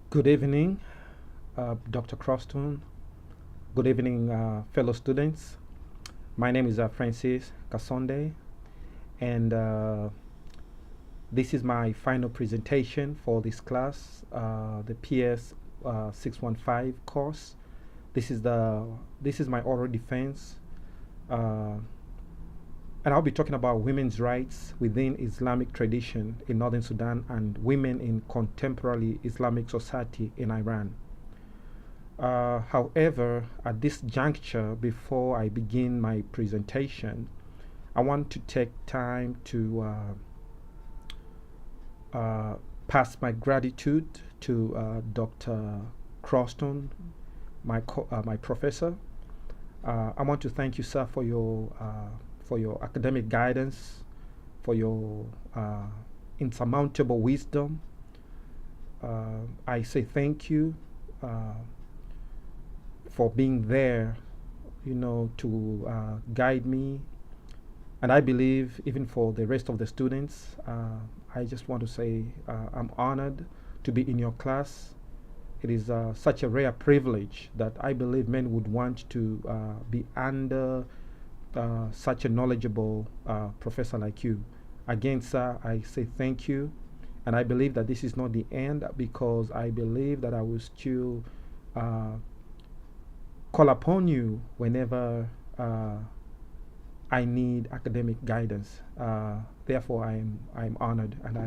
Good evening, Dr. Crosston. Good evening, fellow students. My name is Francis Kasonde, and this is my final presentation for this class, the PS 615 course. This is my oral defense, uh, and I'll be talking about women's rights within Islamic tradition in northern Sudan and women in contemporary Islamic society in Iran. However, at this juncture, before I begin my presentation, I want to take time to pass my gratitude to Dr. Crosston, my professor. I want to thank you, sir, for your academic guidance, for your insurmountable wisdom. I say thank you for being there, to guide me. And I believe even for the rest of the students, I just want to say I'm honored to be in your class. It is such a rare privilege that I believe men would want to be under such a knowledgeable professor like you. Again, sir, I say thank you. And I believe that this is not the end because I believe that I will still call upon you whenever I need academic guidance. Therefore, I'm honored, and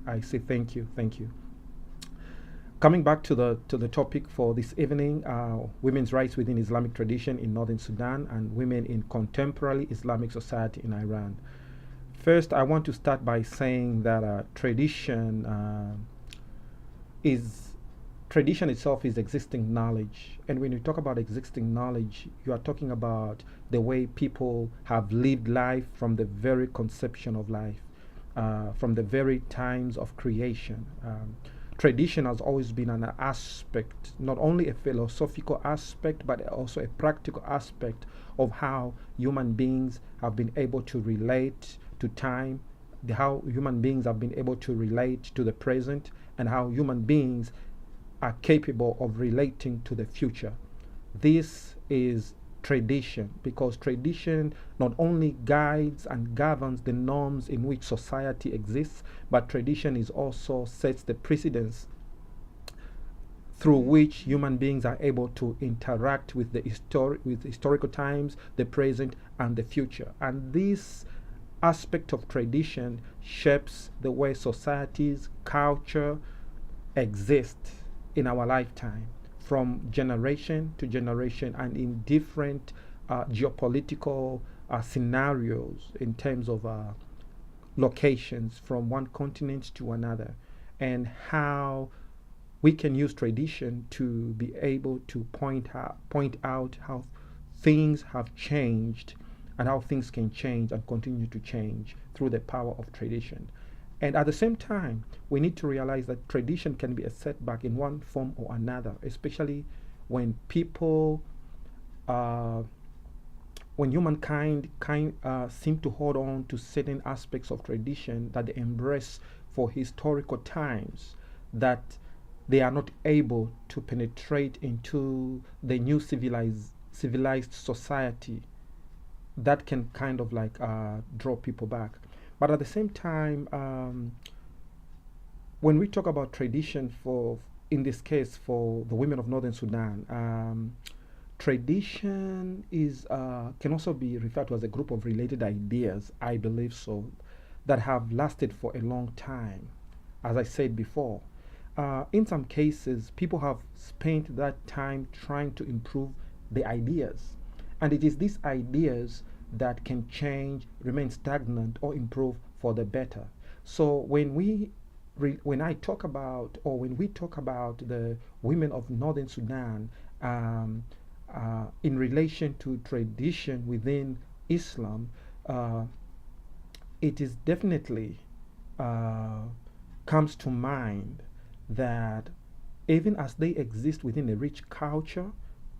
I say thank you. Coming back to the topic for this evening, women's rights within Islamic tradition in northern Sudan and women in contemporary Islamic society in Iran. First, I want to start by saying that tradition itself is existing knowledge. And when you talk about existing knowledge, you are talking about the way people have lived life from the very conception of life, from the very times of creation. Tradition has always been an aspect, not only a philosophical aspect, but also a practical aspect of how human beings have been able to relate to time, how human beings have been able to relate to the present, and how human beings are capable of relating to the future. This is tradition because tradition not only guides and governs the norms in which society exists, but tradition is also sets the precedence through which human beings are able to interact with with historical times, the present, and the future. And this aspect of tradition shapes the way societies, culture exist in our lifetime from generation to generation and in different geopolitical scenarios in terms of locations from one continent to another, and how we can use tradition to be able to point out how things have changed and how things can change and continue to change through the power of tradition. And at the same time, we need to realize that tradition can be a setback in one form or another, especially when people, uh, when humankind seem to hold on to certain aspects of tradition that they embrace for historical times, that they are not able to penetrate into the new civilized society that can kind of like draw people back. But at the same time, when we talk about tradition for, in this case, for the women of Northern Sudan, tradition is can also be referred to as a group of related ideas, I believe so, that have lasted for a long time. As I said before, in some cases, people have spent that time trying to improve the ideas, and it is these ideas that can change, remain stagnant, or improve for the better. So when I talk about, or when we talk about the women of Northern Sudan, um, in relation to tradition within Islam, uh, it is definitely uh, comes to mind that even as they exist within a rich culture,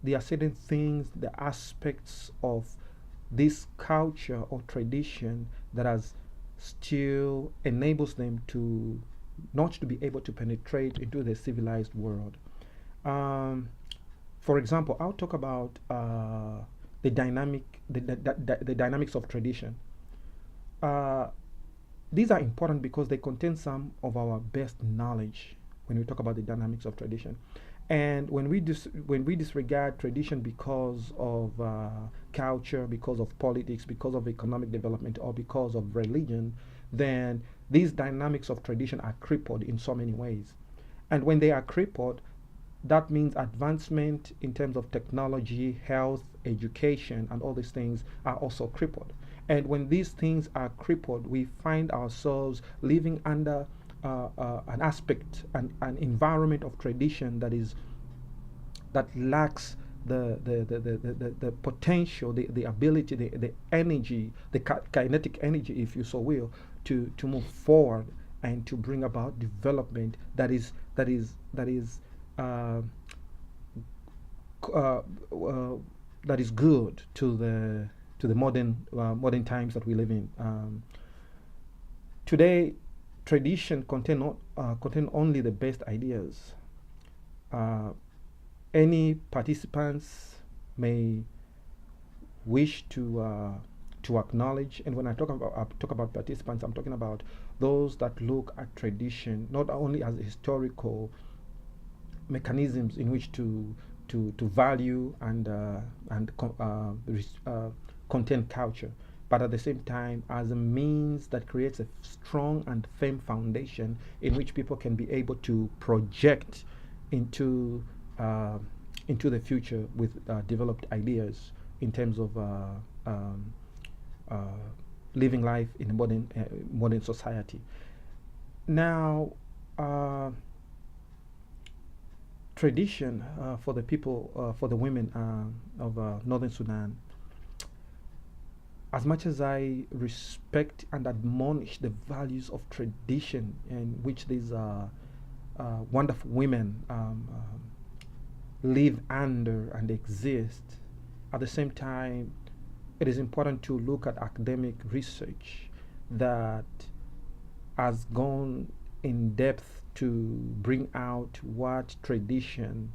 there are certain things, the aspects of this culture or tradition that has still enables them to not to be able to penetrate into the civilized world. Um, for example, I'll talk about the dynamics of tradition. Uh, these are important because they contain some of our best knowledge when we talk about the dynamics of tradition. And when we disregard tradition because of culture, because of politics, because of economic development, or because of religion, then these dynamics of tradition are crippled in so many ways. And when they are crippled, that means advancement in terms of technology, health, education, and all these things are also crippled. And when these things are crippled, we find ourselves living under an aspect, an environment of tradition that lacks the potential, the ability, the energy, the kinetic energy, if you so will, to move forward and to bring about development uh, uh, uh, that is good to the modern times that we live in. Today, tradition contain only the best ideas. Uh, any participants may wish to acknowledge, and when I talk about participants, I'm talking about those that look at tradition not only as historical mechanisms in which to value and contain culture, but at the same time as a means that creates a strong and firm foundation in which people can be able to project into uh, into the future with developed ideas in terms of um, uh, living life in a modern society. Now, uh, tradition for the people, for the women of northern Sudan, as much as I respect and admonish the values of tradition in which these wonderful women live under and exist, at the same time, it is important to look at academic research that has gone in depth to bring out what traditions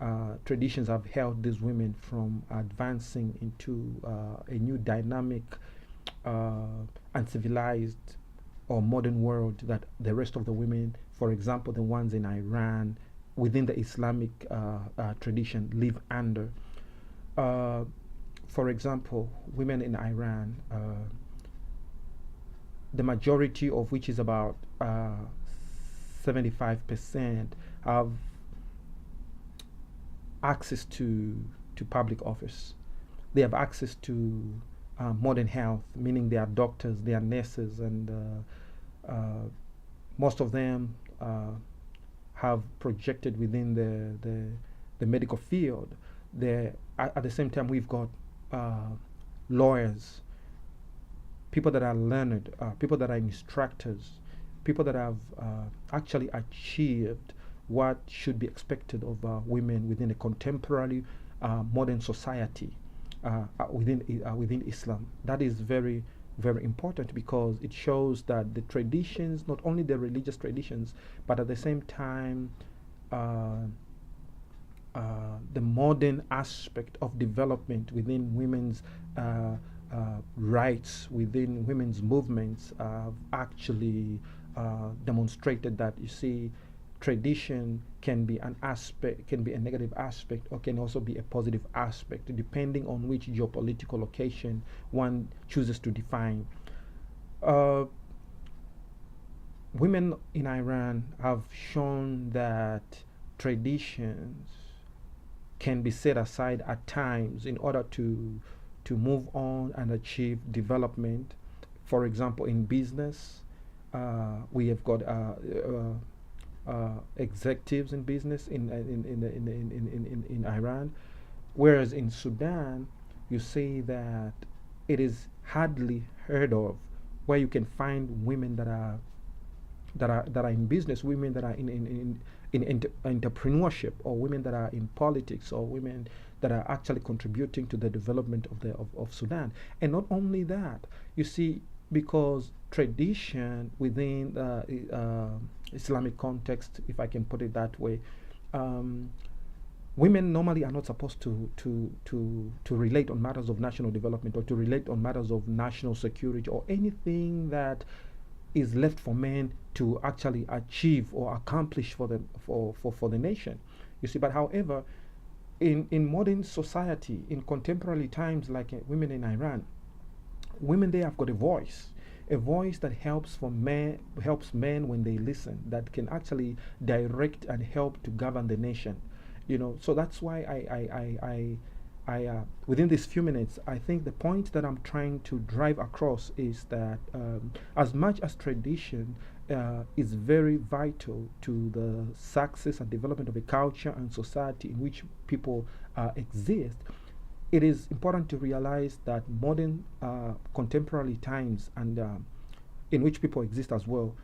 have held these women from advancing into a new dynamic uh, and civilized or modern world that the rest of the women, for example, the ones in Iran, within the Islamic tradition, live under. Uh, for example, women in Iran, the majority of which is about 75%, have access to public office. They have access to modern health, meaning they are doctors, they are nurses, and most of them have projected within the medical field. At the same time, we've got lawyers, people that are learned, people that are instructors, people that have actually achieved what should be expected of women within a contemporary modern society within Islam. That is very, very important because it shows that the traditions, not only the religious traditions, but at the same time, the modern aspect of development within women's rights, within women's movements, actually demonstrated that, you see, tradition can be an aspect, can be a negative aspect, or can also be a positive aspect, depending on which geopolitical location one chooses to define. Uh, Women in Iran have shown that traditions can be set aside at times in order to move on and achieve development. For example, in business, we have got executives in business in Iran, whereas in Sudan, you see that it is hardly heard of where you can find women that are in business, women that are in entrepreneurship, or women that are in politics, or women that are actually contributing to the development of Sudan. And not only that, you see, because tradition within Islamic context, if I can put it that way. Um, Women normally are not supposed to relate on matters of national development or to relate on matters of national security or anything that is left for men to actually achieve or accomplish for the nation. You see, but however, in modern society, in contemporary times, like women in Iran, women there have got a voice that helps men when they listen, that can actually direct and help to govern the nation. So that's why within these few minutes, I think the point that I'm trying to drive across is that as much as tradition is very vital to the success and development of a culture and society in which people exist, it is important to realize that modern contemporary times and in which people exist as well,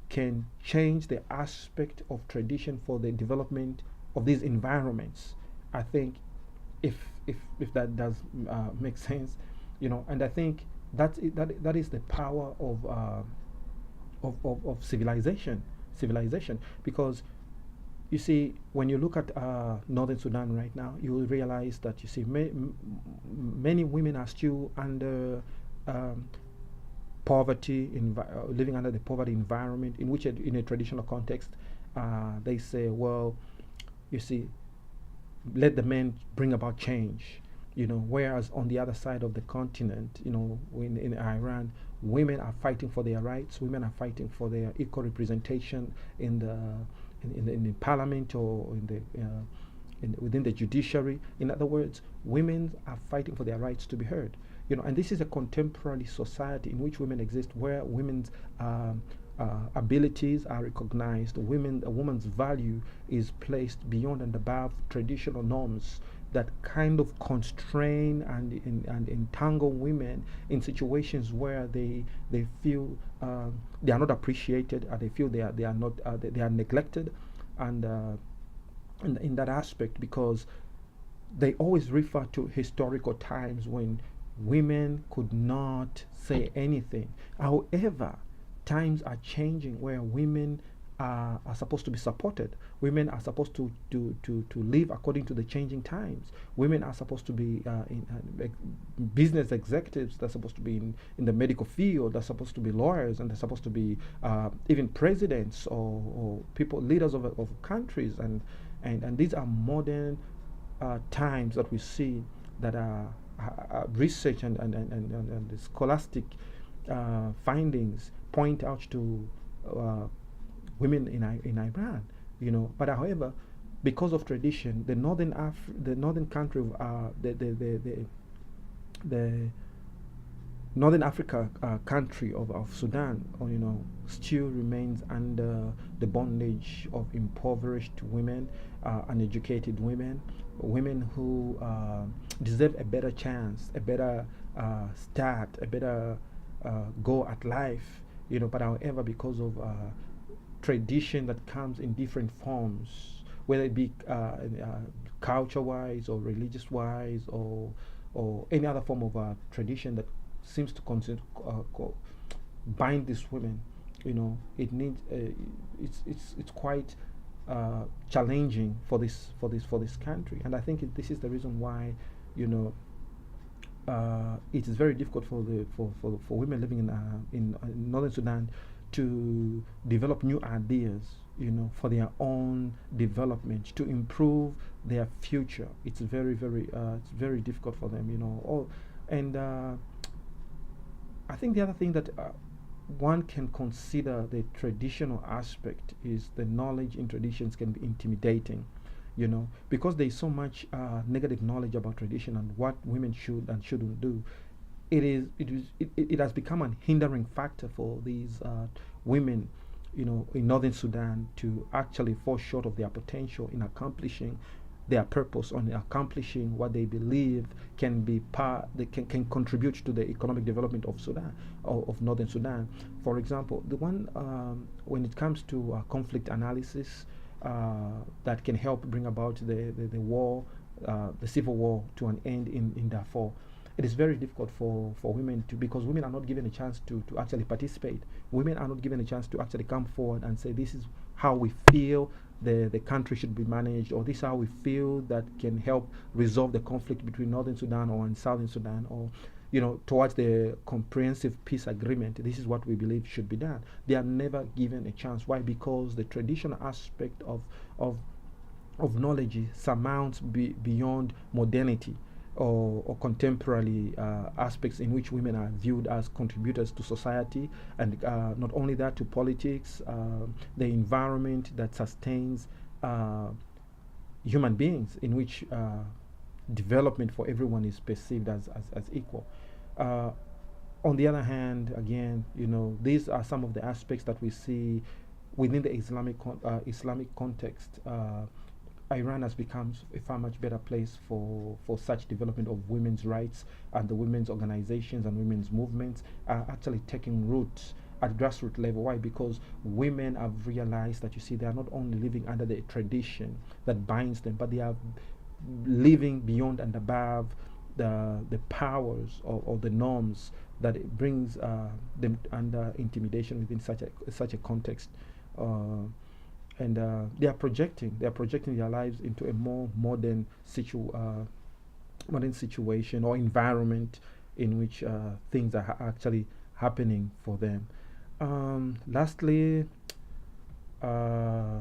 can change the aspect of tradition for the development of these environments. I think if that does make sense, and I think that is the power of civilization, because you see, when you look at northern Sudan right now, you will realize that you see many women are still under poverty, living under the poverty environment, in which in a traditional context they say, well, you see, let the men bring about change, whereas on the other side of the continent, in Iran, women are fighting for their rights, women are fighting for their equal representation in the parliament or within the judiciary. In other words, women are fighting for their rights to be heard. And this is a contemporary society in which women exist, where women's abilities are recognized. A woman's value is placed beyond and above traditional norms that kind of constrain and entangle women in situations where they feel they are not appreciated, and they feel they are not they are neglected, and in that aspect, because they always refer to historical times when women could not say anything. However, times are changing where women are supposed to be supported. Women are supposed to live according to the changing times. Women are supposed to be business executives. They're supposed to be in the medical field. They're supposed to be lawyers, and they're supposed to be even presidents or people, leaders of countries. And these are modern times that we see that are research and the scholastic findings point out to women in Iran, But however, because of tradition, the northern country of the Northern Africa country of Sudan, still remains under the bondage of impoverished women, uneducated women, women who deserve a better chance, a better start, a better go at life, But however, because of tradition that comes in different forms, whether it be culture-wise or religious-wise or any other form of tradition that seems to bind these women, it needs it's quite challenging for this country, and I think this is the reason why it is very difficult for women living in northern Sudan to develop new ideas, for their own development, to improve their future. It's very difficult for them, and I think the other thing that one can consider the traditional aspect is the knowledge in traditions can be intimidating, because there is so much negative knowledge about tradition and what women should and shouldn't do. It has become a hindering factor for these women, in northern Sudan to actually fall short of their potential in accomplishing their purpose, on accomplishing what they believe can be can contribute to the economic development of Sudan, or of northern Sudan. For example, the one when it comes to conflict analysis that can help bring about the war, the civil war to an end in Darfur. it is very difficult for women to, because women are not given a chance to actually participate. Women are not given a chance to actually come forward and say, this is how we feel the country should be managed, or this is how we feel that can help resolve the conflict between Northern Sudan or in Southern Sudan, or towards the comprehensive peace agreement. This is what we believe should be done. They are never given a chance. Why? Because the traditional aspect of knowledge surmounts beyond modernity or contemporary aspects in which women are viewed as contributors to society, and not only that, to politics, the environment that sustains human beings, in which development for everyone is perceived as equal. On the other hand, again, these are some of the aspects that we see within the Islamic context. Iran has become a far much better place for such development of women's rights, and the women's organizations and women's movements are actually taking root at grassroots level. Why? Because women have realized that, they are not only living under the tradition that binds them, but they are living beyond and above the powers or the norms that it brings them under intimidation within such a context. And they are projecting their lives into a more modern situation or environment in which things are actually happening for them. Lastly, I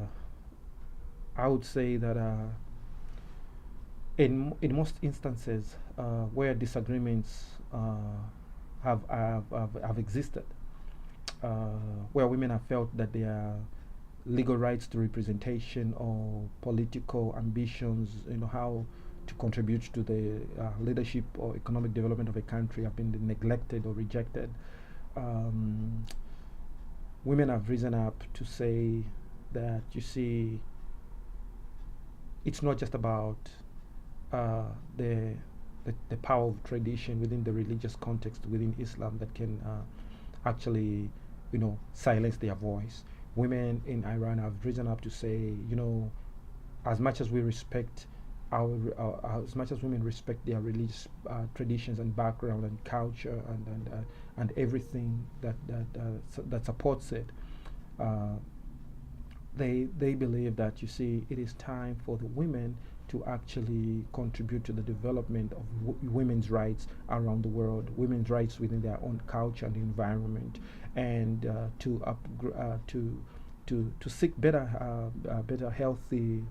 would say that in most instances where disagreements have existed, where women have felt that their legal rights to representation or political ambitions, how to contribute to the leadership or economic development of a country, have been neglected or rejected, women have risen up to say that, it's not just about the power of tradition within the religious context within Islam that can actually, silence their voice. Women in Iran have risen up to say, as much as we respect as much as women respect their religious traditions and background and culture and everything that supports it, they believe that, it is time for the women to actually contribute to the development of women's rights around the world, women's rights within their own culture and environment, and to seek better healthy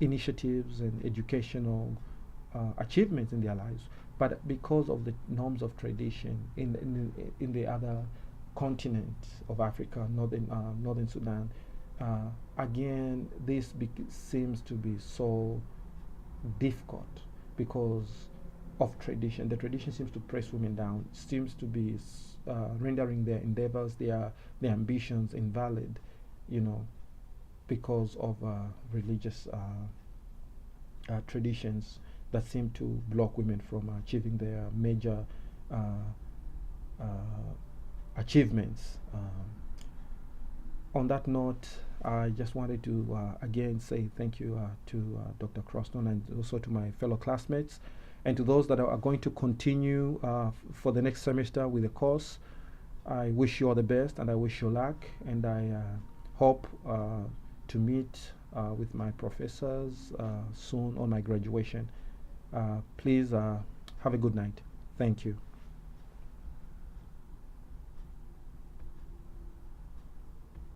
initiatives and educational achievements in their lives. But because of the norms of tradition in the other continent of Africa, northern Sudan, again, this seems to be so difficult because of tradition. The tradition seems to press women down, seems to be rendering their endeavors, their ambitions invalid, because of religious traditions that seem to block women from achieving their major achievements. On that note, I just wanted to again say thank you to Dr. Crosston, and also to my fellow classmates, and to those that are going to continue for the next semester with the course. I wish you all the best, and I wish you luck, and I hope to meet with my professors soon on my graduation. Please have a good night. Thank you.